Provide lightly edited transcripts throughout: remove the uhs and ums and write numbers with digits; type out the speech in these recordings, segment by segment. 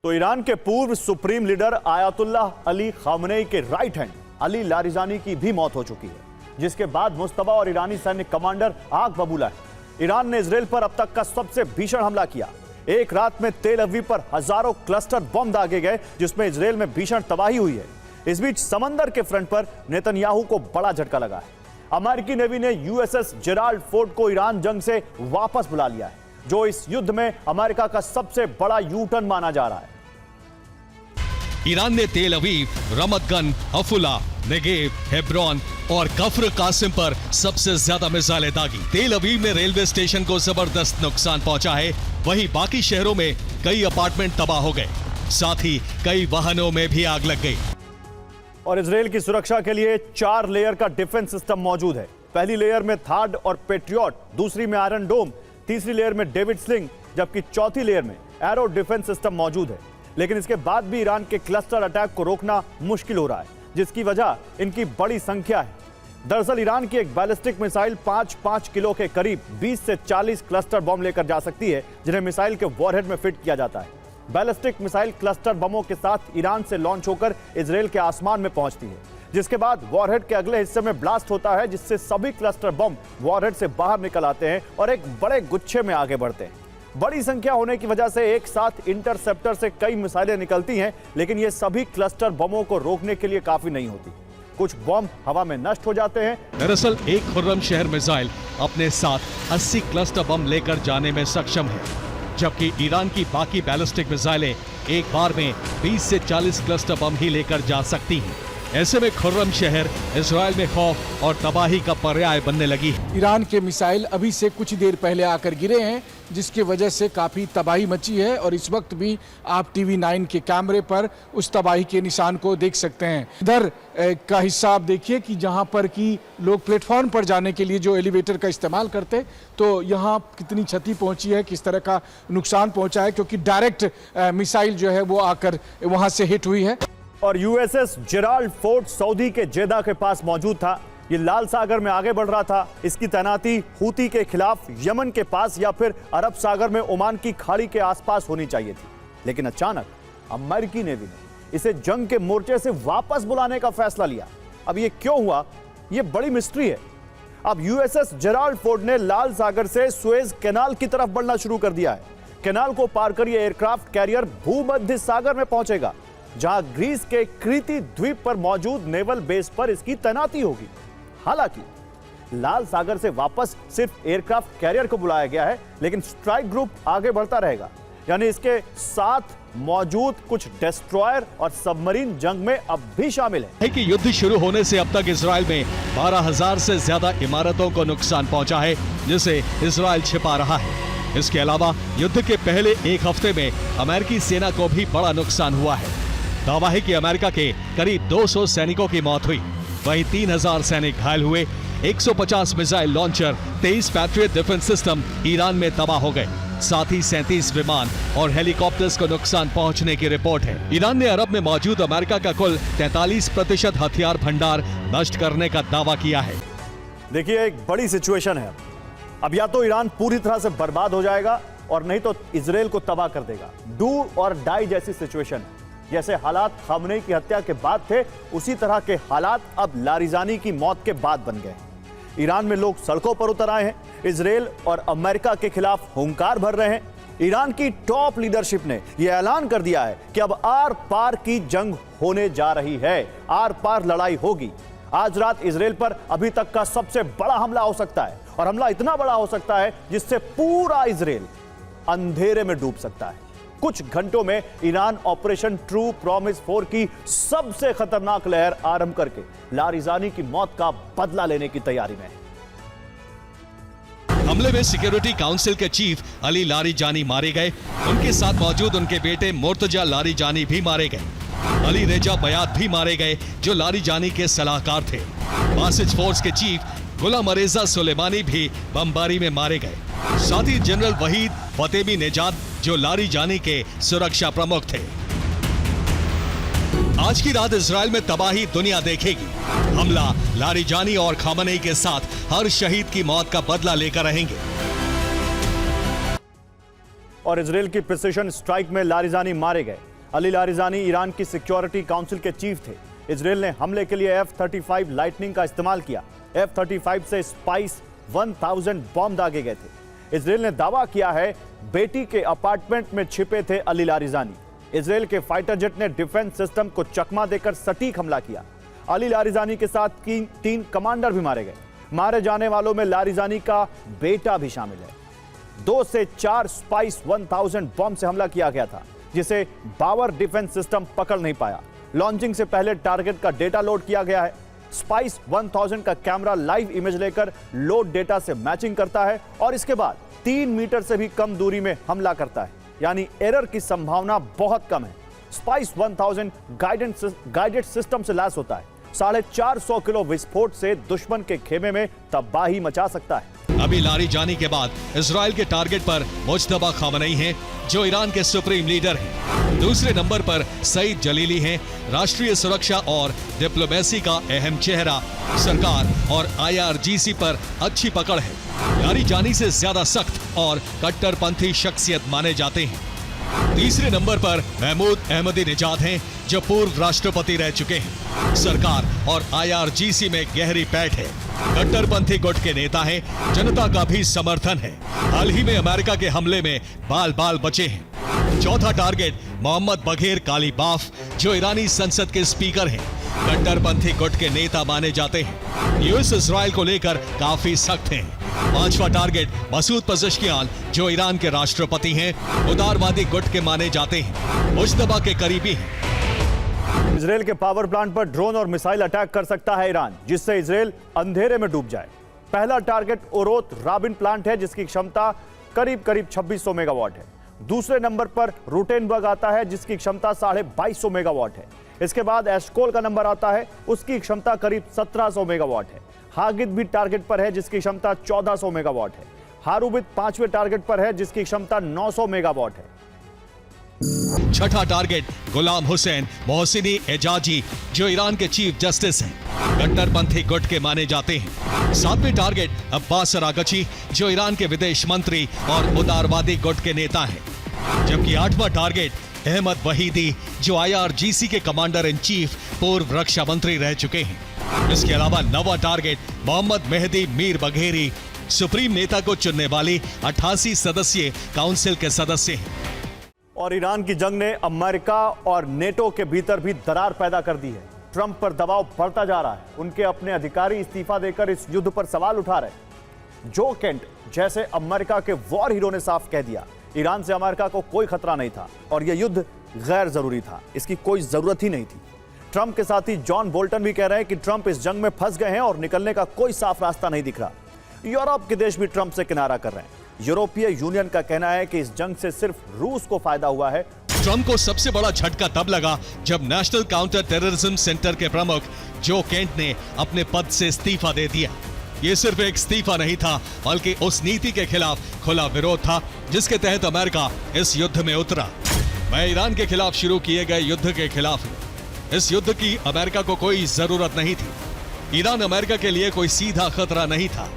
तो ईरान के पूर्व supreme leader Ayatollah Ali Khamenei के राइट हैंड अली लारिजानी की भी मौत हो चुकी है, जिसके बाद मुस्तबा और ईरानी सैन्य कमांडर आग बबूला है। ईरान ने इजराइल पर अब तक का सबसे भीषण हमला किया। एक रात में तेल अवीव पर हजारों क्लस्टर बम दागे गए, जिसमें इजराइल में भीषण तबाही हुई है। इस बीच समंदर के फ्रंट पर नेतन्याहू को बड़ा झटका लगा है। अमेरिकी नेवी ने यूएसएस जेराल्ड फोर्ड को ईरान जंग से वापस बुला लिया है, जो इस युद्ध में अमेरिका का सबसे बड़ा यू टर्न माना जा रहा है। ईरान ने तेल अवीव, रमत गन, अफुला, नेगेव, हेब्रॉन और कफ्र कासिम पर सबसे ज्यादा मिसाइलें दागी। तेल अवीव में रेलवे स्टेशन को जबरदस्त नुकसान पहुंचा है, वहीं बाकी शहरों में कई अपार्टमेंट तबाह हो गए, साथ ही कई वाहनों में भी आग लग गई। और इजराइल की सुरक्षा के लिए 4 लेयर का डिफेंस सिस्टम मौजूद है। पहली लेयर में थाड और पेट्रियट, दूसरी में आयरन डोम, तीसरी लेयर में डेविड स्लिंग, जबकि चौथी लेयर में एरो डिफेंस सिस्टम मौजूद है। लेकिन इसके बाद भी ईरान के क्लस्टर अटैक को रोकना मुश्किल हो रहा है, जिसकी वजह इनकी बड़ी संख्या है। दरअसल ईरान की एक बैलिस्टिक मिसाइल 5 किलो के करीब 20 से 40 क्लस्टर बम लेकर जा सकती है, जिन्हें मिसाइल के वॉरहेड में फिट किया जाता है। बैलिस्टिक मिसाइल क्लस्टर बमों के साथ ईरान से लॉन्च होकर इजराइल के आसमान में पहुंचती है, जिसके बाद वॉरहेड के अगले हिस्से में ब्लास्ट होता है, जिससे सभी क्लस्टर बम वॉरहेड से बाहर निकल आते हैं और एक बड़े गुच्छे में आगे बढ़ते हैं। बड़ी संख्या होने की वजह से एक साथ इंटरसेप्टर से कई मिसाइलें निकलती हैं, लेकिन ये सभी क्लस्टर बमों को रोकने के लिए काफी नहीं होती। कुछ बम हवा में नष्ट हो जाते हैं। दरअसल एक खुर्रम शहर मिसाइल अपने साथ 80 क्लस्टर बम लेकर जाने में सक्षम है, जबकि ईरान की बाकी बैलिस्टिक मिसाइलें एक बार में 20 से 40 क्लस्टर बम ही लेकर जा सकती हैं। ऐसे में खुर्रम शहर इजराइल में खौफ और तबाही का पर्याय बनने लगी है। ईरान के मिसाइल अभी से कुछ देर पहले आकर गिरे हैं, जिसकी वजह से काफ़ी तबाही मची है और इस वक्त भी आप टीवी 9 के कैमरे पर उस तबाही के निशान को देख सकते हैं। इधर का हिस्सा आप देखिए कि जहां पर कि लोग प्लेटफॉर्म पर जाने के लिए जो एलिवेटर का इस्तेमाल करते, तो यहाँ कितनी क्षति पहुंची है, किस तरह का नुकसान पहुंचा है, क्योंकि डायरेक्ट मिसाइल जो है वो आकर वहाँ से हिट हुई है। और यूएसएस जेराल्ड फोर्ड सऊदी के जेदा के पास मौजूद था। ये लाल सागर में आगे बढ़ रहा था। इसकी तैनाती हूती के खिलाफ यमन के पास या फिर अरब सागर में ओमान की खाड़ी के आसपास होनी चाहिए थी, लेकिन अचानक अमेरिकी नेवी ने इसे जंग के मोर्चे से वापस बुलाने का फैसला लिया। अब ये क्यों हुआ, ये बड़ी मिस्ट्री है। अब यूएसएस जेराल्ड फोर्ड ने लाल सागर से सुएज कैनाल की तरफ बढ़ना शुरू कर दिया है। कैनाल को पार कर ये एयरक्राफ्ट कैरियर भूमध्य सागर में पहुंचेगा, जहां ग्रीस के क्रीती द्वीप पर मौजूद नेवल बेस पर इसकी तैनाती होगी। हालांकि लाल सागर से वापस सिर्फ एयरक्राफ्ट कैरियर को बुलाया गया है, लेकिन स्ट्राइक ग्रुप आगे बढ़ता रहेगा, यानी इसके साथ मौजूद कुछ डिस्ट्रॉयर और सबमरीन जंग में अब भी शामिल है। कि युद्ध शुरू होने से अब तक इजराइल में 12,000 से ज्यादा इमारतों को नुकसान पहुंचा है, जिसे इजराइल छिपा रहा है। इसके अलावा युद्ध के पहले एक हफ्ते में अमेरिकी सेना को भी बड़ा नुकसान हुआ है। दावा है कि अमेरिका के करीब 200 सैनिकों की मौत हुई, वहीं 3,000 सैनिक घायल हुए। 150 missile launcher, 23 patriot defence system Iran में तबाह हो गए। साथ ही 37 विमान और हेलीकॉप्टर्स को नुकसान पहुंचने की रिपोर्ट है। ईरान ने अरब में मौजूद अमेरिका का कुल 43% हथियार भंडार नष्ट करने का दावा किया है। देखिए, एक बड़ी सिचुएशन है। अब या तो ईरान पूरी तरह से बर्बाद हो जाएगा और नहीं तो इजराइल को तबाह कर देगा। डू और डाई जैसी सिचुएशन है। जैसे हालात खामनेई की हत्या के बाद थे, उसी तरह के हालात अब लारिजानी की मौत के बाद बन गए। ईरान में लोग सड़कों पर उतर आए हैं, इजराइल और अमेरिका के खिलाफ हुंकार भर रहे हैं। ईरान की टॉप लीडरशिप ने यह ऐलान कर दिया है कि अब आर पार की जंग होने जा रही है, आर पार लड़ाई होगी। आज रात इजराइल पर अभी तक का सबसे बड़ा हमला हो सकता है, और हमला इतना बड़ा हो सकता है जिससे पूरा इजराइल अंधेरे में डूब सकता है। कुछ घंटों में ईरान ऑपरेशन ट्रू प्रॉमिस 4 की सबसे खतरनाक लहर आरंभ करके लारिजानी की मौत का बदला लेने की तैयारी में है। हमले में सिक्योरिटी काउंसिल के चीफ अली लारिजानी मारे गए। उनके साथ मौजूद उनके बेटे मुर्तजा लारिजानी भी मारे गए। अली रेजा बयात भी मारे गए, जो लारिजानी के सलाहकार थे। बासिज फोर्स के चीफ गुलाम रेजा सुलेमानी भी बमबारी में मारे गए। साथ ही जनरल वहीद फतेमी नेजाद, जो लारिजानी के सुरक्षा प्रमुख थे। आज की रात इजराइल में तबाही दुनिया देखेगी। हमला लारिजानी और खामनेई के साथ हर शहीद की मौत का बदला लेकर रहेंगे। और इजराइल की प्रिसिशन स्ट्राइक में लारिजानी मारे गए। अली लारिजानी ईरान की सिक्योरिटी काउंसिल के चीफ थे। इजराइल ने हमले के लिए F-35 लाइटनिंग का इस्तेमाल किया। F-35 से स्पाइस 1000 बॉम्ब दागे गए थे। इजराइल ने दावा किया है बेटी के अपार्टमेंट में छिपे थे अली लारिजानी। इजराइल के फाइटर जेट ने डिफेंस सिस्टम को चकमा देकर सटीक हमला किया। अली लारिजानी के साथ 3 कमांडर भी मारे गए। मारे जाने वालों में लारिजानी का बेटा भी शामिल है। 2 से 4 स्पाइस 1000 बॉम्ब से हमला किया गया था, जिसे बावर डिफेंस सिस्टम पकड़ नहीं पाया। लॉन्चिंग से पहले टारगेट का डेटा लोड किया गया है। स्पाइस 1000 का कैमरा लाइव इमेज लेकर लोड डेटा से मैचिंग करता है और इसके बाद 3 मीटर से भी कम दूरी में हमला करता है, यानी एरर की संभावना बहुत कम है। स्पाइस 1000 गाइडेड सिस्टम से लैस होता है। 450 किलो विस्फोट से दुश्मन के खेमे में तबाही मचा सकता है। अभी लारिजानी के बाद इजराइल के टारगेट पर मुज्तबा खामनेई हैं, जो ईरान के सुप्रीम लीडर हैं। दूसरे नंबर पर सईद जलीली हैं, राष्ट्रीय सुरक्षा और डिप्लोमेसी का अहम चेहरा। सरकार और IRGC पर अच्छी पकड़ है। लारिजानी से ज्यादा सख्त और कट्टरपंथी शख्सियत माने जाते हैं। तीसरे नंबर पर महमूद अहमदीनेजाद हैं, जो पूर्व राष्ट्रपति रह चुके हैं। सरकार और IRGC में गहरी पैठ है। कट्टरपंथी गुट के नेता हैं, जनता का भी समर्थन है। हाल ही में अमेरिका के हमले में बाल बाल बचे हैं। चौथा टारगेट मोहम्मद बघेर कालीबाफ, जो ईरानी संसद के स्पीकर हैं। कट्टरपंथी गुट के नेता माने जाते हैं। यूएस इजराइल को लेकर काफी सख्त हैं। पांचवा टारगेट मसूद पज़ेश्कियान, जो ईरान के राष्ट्रपति हैं, उदारवादी गुट के माने जाते हैं। मुज्तबा के करीबी हैं। इजराइल के पावर प्लांट पर ड्रोन और मिसाइल अटैक कर सकता है ईरान, जिससे इजराइल अंधेरे में डूब जाए। पहला टारगेट ओरोत राबिन प्लांट है, जिसकी क्षमता करीब 2600 मेगावाट है। दूसरे नंबर पर रूटेनबर्ग आता है, जिसकी क्षमता 2250 मेगावाट है। इसके बाद एशकोल का नंबर आता है, उसकी क्षमता करीब 1700 मेगावाट है। हागिद भी टारगेट पर है, जिसकी क्षमता 1400 मेगावाट है। हारूबित 5वें टारगेट पर है, जिसकी क्षमता 900 मेगावाट है। छठा टारगेट गुलाम हुसैन मोहसिनी एजाजी, जो ईरान के चीफ जस्टिस हैं, कट्टरपंथी गुट के माने जाते हैं। सातवें टारगेट अब्बास अरागची, जो ईरान के विदेश मंत्री और उदारवादी गुट के नेता हैं। जबकि आठवां टारगेट अहमद वहीदी, जो IRGC के कमांडर इन चीफ पूर्व रक्षा मंत्री रह चुके हैं। इसके अलावा नौवां टारगेट मोहम्मद मेहदी मीर बघेरी, सुप्रीम नेता को चुनने वाली 88 सदस्यीय काउंसिल के सदस्य हैं। और ईरान की जंग ने अमेरिका और नेटो के भीतर भी दरार पैदा कर दी है। ट्रंप पर दबाव बढ़ता जा रहा है। उनके अपने अधिकारी इस्तीफा देकर इस युद्ध पर सवाल उठा रहे हैं। जो केंट जैसे अमेरिका के वॉर हीरो ने साफ कह दिया, ईरान से अमेरिका को कोई खतरा नहीं था और यह युद्ध गैर जरूरी था, इसकी कोई जरूरत ही नहीं थी। ट्रंप के साथी जॉन बोल्टन भी कह रहे हैं कि ट्रंप इस जंग में फंस गए हैं और निकलने का कोई साफ रास्ता नहीं दिख रहा। यूरोप के देश भी ट्रंप से किनारा कर रहे हैं। यूरोपीय यूनियन का कहना है कि इस जंग से सिर्फ रूस को फायदा हुआ है। ट्रंप को सबसे बड़ा झटका तब लगा जब नेशनल काउंटर टेररिज्म सेंटर के प्रमुख जो केंट ने अपने पद से इस्तीफा दे दिया। ये सिर्फ एक इस्तीफा नहीं था, बल्कि उस नीति के खिलाफ खुला विरोध था जिसके तहत अमेरिका इस युद्ध में उतरा। मैं ईरान के खिलाफ शुरू किए गए युद्ध के खिलाफ हूं। इस युद्ध की अमेरिका को कोई जरूरत नहीं थी। ईरान अमेरिका के लिए कोई सीधा खतरा नहीं था।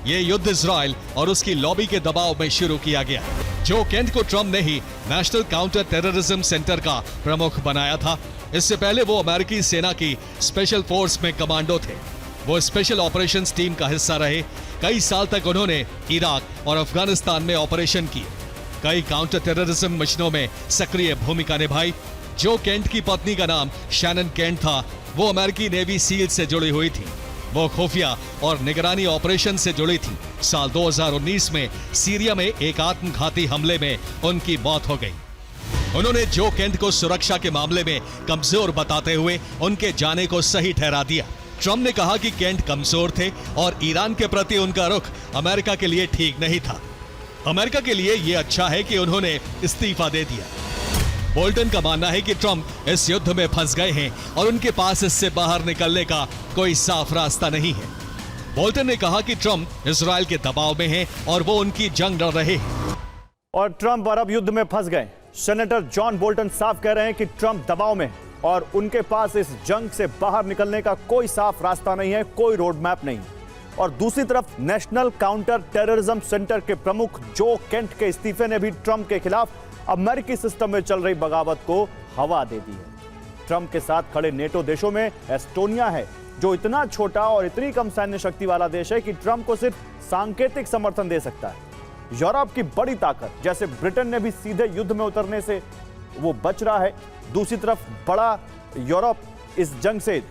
ये युद्ध इजराइल और उसकी लॉबी के दबाव में शुरू किया गया। जो केंट को ट्रंप ने ही नेशनल काउंटर टेररिज्म सेंटर का प्रमुख बनाया था। इससे पहले वो अमेरिकी सेना की स्पेशल फोर्स में कमांडो थे। वो स्पेशल ऑपरेशंस टीम का हिस्सा रहे। कई साल तक उन्होंने इराक और अफगानिस्तान में ऑपरेशन किए। कई काउंटर टेररिज्म मिशनों में सक्रिय भूमिका निभाई। जो केंट की पत्नी का नाम शैनन केंट था। वो अमेरिकी नेवी सील से जुड़ी हुई थी। वो खुफिया और निगरानी ऑपरेशन से जुड़ी थी। साल 2019 में सीरिया में एक आत्मघाती हमले में उनकी मौत हो गई। उन्होंने जो केंट को सुरक्षा के मामले में कमजोर बताते हुए उनके जाने को सही ठहरा दिया। ट्रंप ने कहा कि केंट कमजोर थे और ईरान के प्रति उनका रुख अमेरिका के लिए ठीक नहीं था। अमेरिका के लिए यह अच्छा है कि उन्होंने इस्तीफा दे दिया। बोल्टन का मानना है कि ट्रंप इस युद्ध में फंस गए हैं और उनके पास इससे बाहर निकलने का कोई साफ रास्ता नहीं है। बोल्टन ने कहा कि ट्रंप इजराइल के दबाव में हैं और वो उनकी जंग लड़ रहे हैं। और ट्रंप अरब युद्ध में फंस गए। सेनेटर जॉन बोल्टन साफ कह रहे हैं कि ट्रंप दबाव में है और उनके पास इस जंग से बाहर निकलने का कोई साफ रास्ता नहीं है, कोई रोड मैप नहीं। और दूसरी तरफ नेशनल काउंटर टेररिज्म सेंटर के प्रमुख जो केंट के इस्तीफे ने भी ट्रंप के खिलाफ अमेरिकी सिस्टम में चल रही बगावत को हवा दे दी है। ट्रंप के साथ खड़े नेटो देशों में एस्टोनिया है, जो इतना छोटा और इतनी कम सैन्य शक्ति वाला देश है कि ट्रंप को सिर्फ सांकेतिक समर्थन दे सकता है। यूरोप की बड़ी ताकत जैसे ब्रिटेन ने भी सीधे युद्ध में उतरने से वो बच रहा है। दूसरी तरफ बड़ा यूरोप इस जंग से,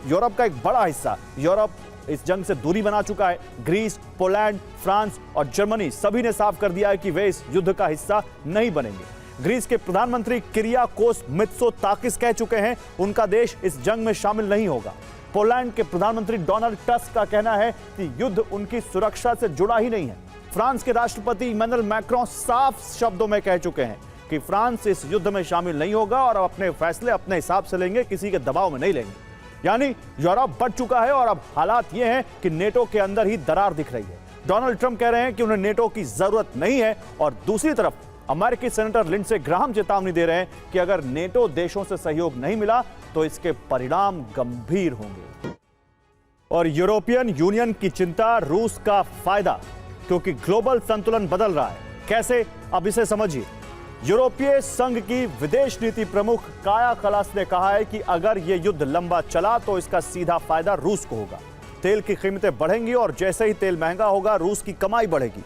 यूरोप का एक बड़ा हिस्सा यूरोप इस जंग से दूरी बना चुका है। ग्रीस, पोलैंड, फ्रांस और जर्मनी सभी ने साफ कर दिया है कि वे इस युद्ध का हिस्सा नहीं बनेंगे। ग्रीस के प्रधानमंत्री किरियाकोस मित्सोताकिस कह चुके हैं उनका देश इस जंग में शामिल नहीं होगा। पोलैंड के प्रधानमंत्री डोनाल्ड टस्क का कहना है कि युद्ध उनकी सुरक्षा से जुड़ा ही नहीं है। फ्रांस के राष्ट्रपति इमैनुअल मैक्रों साफ शब्दों में कह चुके हैं कि फ्रांस इस युद्ध में शामिल नहीं होगा और अपने फैसले अपने हिसाब से लेंगे, किसी के दबाव में नहीं लेंगे। यानी यूरोप बढ़ चुका है और अब हालात ये हैं कि नेटो के अंदर ही दरार दिख रही है। डोनाल्ड ट्रंप कह रहे हैं कि उन्हें नेटो की जरूरत नहीं है और दूसरी तरफ अमेरिकी सेनेटर लिंडसे ग्राहम चेतावनी दे रहे हैं कि अगर नेटो देशों से सहयोग नहीं मिला तो इसके परिणाम गंभीर होंगे। और यूरोपियन यूनियन की चिंता, रूस का फायदा, क्योंकि ग्लोबल संतुलन बदल रहा है। कैसे, अब इसे समझिए। यूरोपीय संघ की विदेश नीति प्रमुख काया कलास ने कहा है कि अगर यह युद्ध लंबा चला तो इसका सीधा फायदा रूस को होगा। तेल की कीमतें बढ़ेंगी और जैसे ही तेल महंगा होगा रूस की कमाई बढ़ेगी।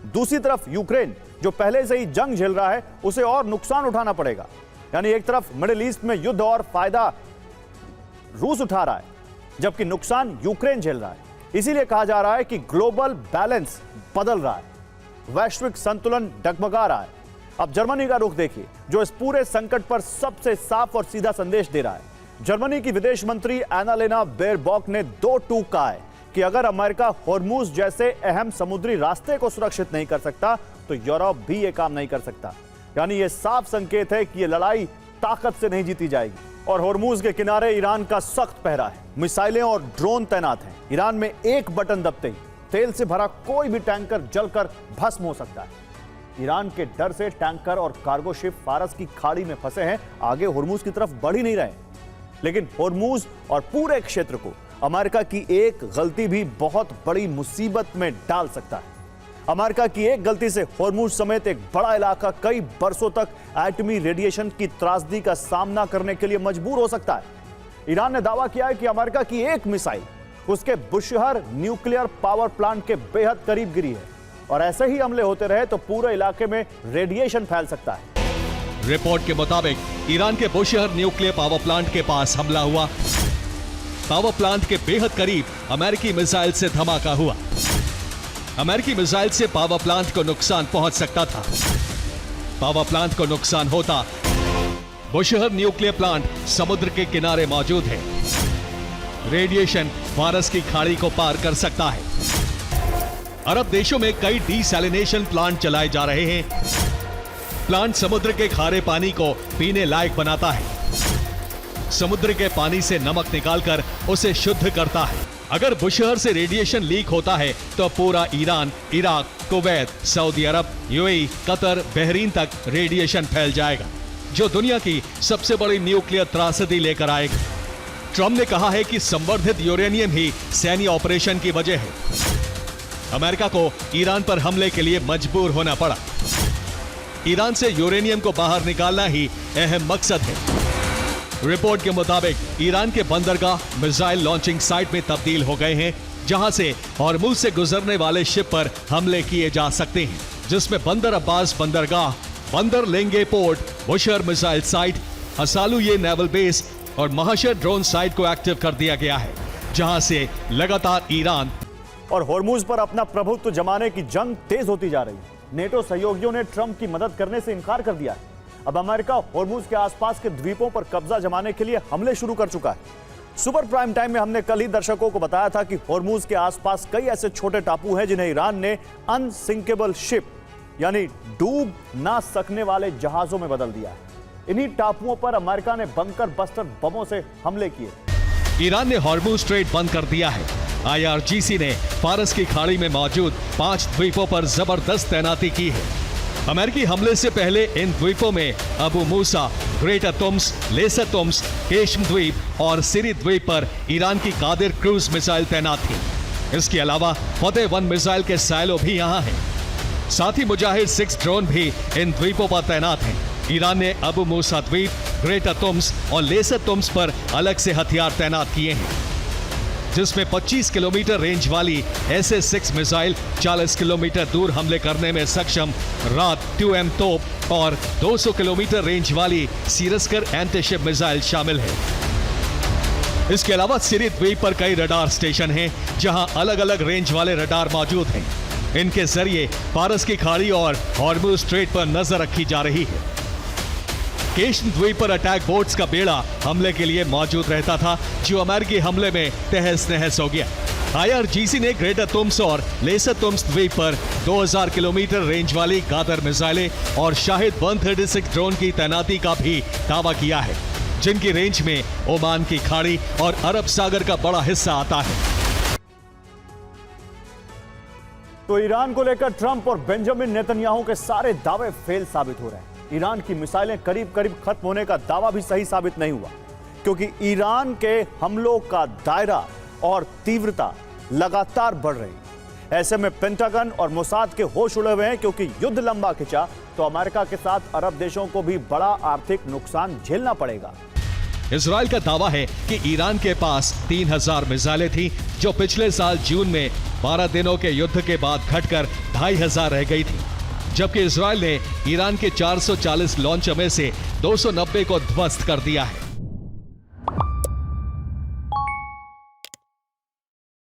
दूसरी तरफ यूक्रेन, जो पहले से ही जंग झेल रहा है, उसे और नुकसान उठाना पड़ेगा। यानी एक तरफ मिडिल ईस्ट में युद्ध और फायदा रूस उठा रहा है, जबकि नुकसान यूक्रेन झेल रहा है। इसीलिए कहा जा रहा है कि ग्लोबल बैलेंस बदल रहा है, वैश्विक संतुलन डगमगा रहा है। अब जर्मनी का रुख देखिए, जो इस पूरे संकट पर सबसे साफ और सीधा संदेश दे रहा है। जर्मनी की विदेश मंत्री एनालेना बेयरबॉक ने 2 टूक कहा है कि अगर अमेरिका होर्मुज जैसे अहम समुद्री रास्ते को सुरक्षित नहीं कर सकता तो यूरोप भी ये काम नहीं कर सकता। यानी ये साफ संकेत है कि ये लड़ाई ताकत से नहीं जीती जाएगी। और होर्मुज के किनारे ईरान का सख्त पहरा है, मिसाइलें और ड्रोन तैनात हैं। ईरान में एक बटन दबते ही तेल से भरा कोई भी टैंकर जलकर भस्म हो सकता है। ईरान के डर से टैंकर और कार्गो शिप फारस की खाड़ी में फंसे हैं, आगे होर्मुज की तरफ बढ़ ही नहीं रहे। लेकिन होर्मुज और पूरे क्षेत्र को अमेरिका की एक गलती भी बहुत बड़ी मुसीबत में डाल सकता है। अमेरिका की एक गलती से होर्मुज समेत एक बड़ा इलाका कई बरसों तक एटमी रेडिएशन की त्रासदी का सामना करने के लिए मजबूर हो सकता है। ईरान ने दावा किया है कि अमेरिका की एक मिसाइल उसके बुशहर न्यूक्लियर पावर प्लांट के बेहद करीब गिरी है और ऐसे ही हमले होते रहे तो पूरे इलाके में रेडिएशन फैल सकता है। रिपोर्ट के मुताबिक ईरान के बुशहर न्यूक्लियर पावर प्लांट के पास हमला हुआ। पावर प्लांट के बेहद करीब अमेरिकी मिसाइल से धमाका हुआ। अमेरिकी मिसाइल से पावर प्लांट को नुकसान पहुंच सकता था। पावर प्लांट को नुकसान होता। बुशहर न्यूक्लियर प्लांट समुद्र के किनारे मौजूद है। रेडिएशन फारस की खाड़ी को पार कर सकता है। अरब देशों में कई डीसैलिनेशन प्लांट चलाए जा रहे हैं। प्लांट समुद्र के खारे पानी को पीने लायक बनाता है। समुद्र के पानी से नमक निकालकर उसे शुद्ध करता है। अगर बुशहर से रेडिएशन लीक होता है तो पूरा ईरान, इराक, कुवैत, सऊदी अरब, यूएई, कतर, बहरीन तक रेडिएशन फैल जाएगा, जो दुनिया की सबसे बड़ी न्यूक्लियर त्रासदी लेकर आएगा। ट्रंप ने कहा है कि संवर्धित यूरेनियम ही सैन्य ऑपरेशन की वजह है। अमेरिका को ईरान पर हमले के लिए मजबूर होना पड़ा। ईरान से यूरेनियम को बाहर निकालना ही अहम मकसद है। रिपोर्ट के मुताबिक ईरान के बंदरगाह मिसाइल लॉन्चिंग साइट में तब्दील हो गए हैं, जहां से हॉर्मुज से गुजरने वाले शिप पर हमले किए जा सकते हैं, जिसमें बंदर अब्बास बंदरगाह, Bandar Lengeh port, Bushehr missile site, Asaluyeh naval base और महाशर ड्रोन साइट को एक्टिव कर दिया गया है, जहां से लगातार ईरान और होर्मुज पर अपना प्रभुत्व जमाने की जंग तेज होती जा रही है। नेटो सहयोगियों ने ट्रंप की मदद करने से इनकार कर दिया है। अब अमेरिका होर्मुज के आसपास के द्वीपों पर कब्जा जमाने के लिए हमले शुरू कर चुका है। सुपर प्राइम टाइम में हमने कल ही दर्शकों को बताया था कि होर्मुज के आसपास कई ऐसे छोटे टापू हैं जिन्हें ईरान ने अनसिंकेबल शिप यानी डूब ना सकने वाले जहाजों में बदल दिया है। इन्हीं टापुओं पर अमेरिका ने बंकर बस्टर बमों से हमले किए। ईरान ने हॉर्मुज स्ट्रेट बंद कर दिया है। IRGC ने फारस की खाड़ी में मौजूद 5 द्वीपों पर जबरदस्त तैनाती की है। अमेरिकी हमले से पहले इन द्वीपों में अबू मूसा, ग्रेटर तुम्स, लेसर तुम्स, केशम द्वीप और सिरी द्वीप पर ईरान की कादिर क्रूज मिसाइल तैनात थी। इसके अलावा फतेह 1 मिसाइल के साइलो भी यहाँ हैं। साथ ही मुजाहिद 6 ड्रोन भी इन द्वीपों पर तैनात हैं। ईरान ने अबू मूसा द्वीप, ग्रेटर तुम्स और लेसर तुम्स पर अलग से हथियार तैनात किए हैं, जिसमें 25 किलोमीटर रेंज वाली SS-6 मिसाइल 40 किलोमीटर दूर हमले करने में सक्षम रात 2M तोप और 200 किलोमीटर रेंज वाली सीरस्कर एंटीशिप मिसाइल शामिल है। इसके अलावा सिरी द्वीप पर कई रडार स्टेशन हैं, जहां अलग अलग रेंज वाले रडार मौजूद हैं। इनके जरिए फारस की खाड़ी और हॉर्मुज स्ट्रेट पर नजर रखी जा रही है। केशन द्वीप पर अटैक बोट्स का बेड़ा हमले के लिए मौजूद रहता था, जो अमेरिकी हमले में तहस नहस हो गया। IRGC ने ग्रेटर तुम्स और लेसर तुम्स द्वीप पर 2000 किलोमीटर रेंज वाली गादर मिसाइलें और शाहिद 136 ड्रोन की तैनाती का भी दावा किया है, जिनकी रेंज में ओमान की खाड़ी और अरब सागर का बड़ा हिस्सा आता है। तो ईरान को लेकर ट्रंप और बेंजामिन नेतन्याहू के सारे दावे फेल साबित हो रहे हैं। ईरान की मिसाइलें करीब करीब खत्म होने का दावा भी सही साबित नहीं हुआ, क्योंकि ईरान के हमलों का दायरा और तीव्रता लगातार बढ़ रही है। ऐसे में पेंटागन और मोसाद के होश उड़े हुए हैं, क्योंकि युद्ध लंबा खिंचा तो अमेरिका के साथ अरब देशों को भी बड़ा आर्थिक नुकसान झेलना पड़ेगा। इजराइल का दावा है कि ईरान के पास 3000 मिसाइलें थी, जो पिछले साल जून में 12 दिनों के युद्ध के बाद घटकर 2500 रह गई थी, जबकि इजराइल ने ईरान के 440 लॉन्चर में से 290 को ध्वस्त कर दिया है।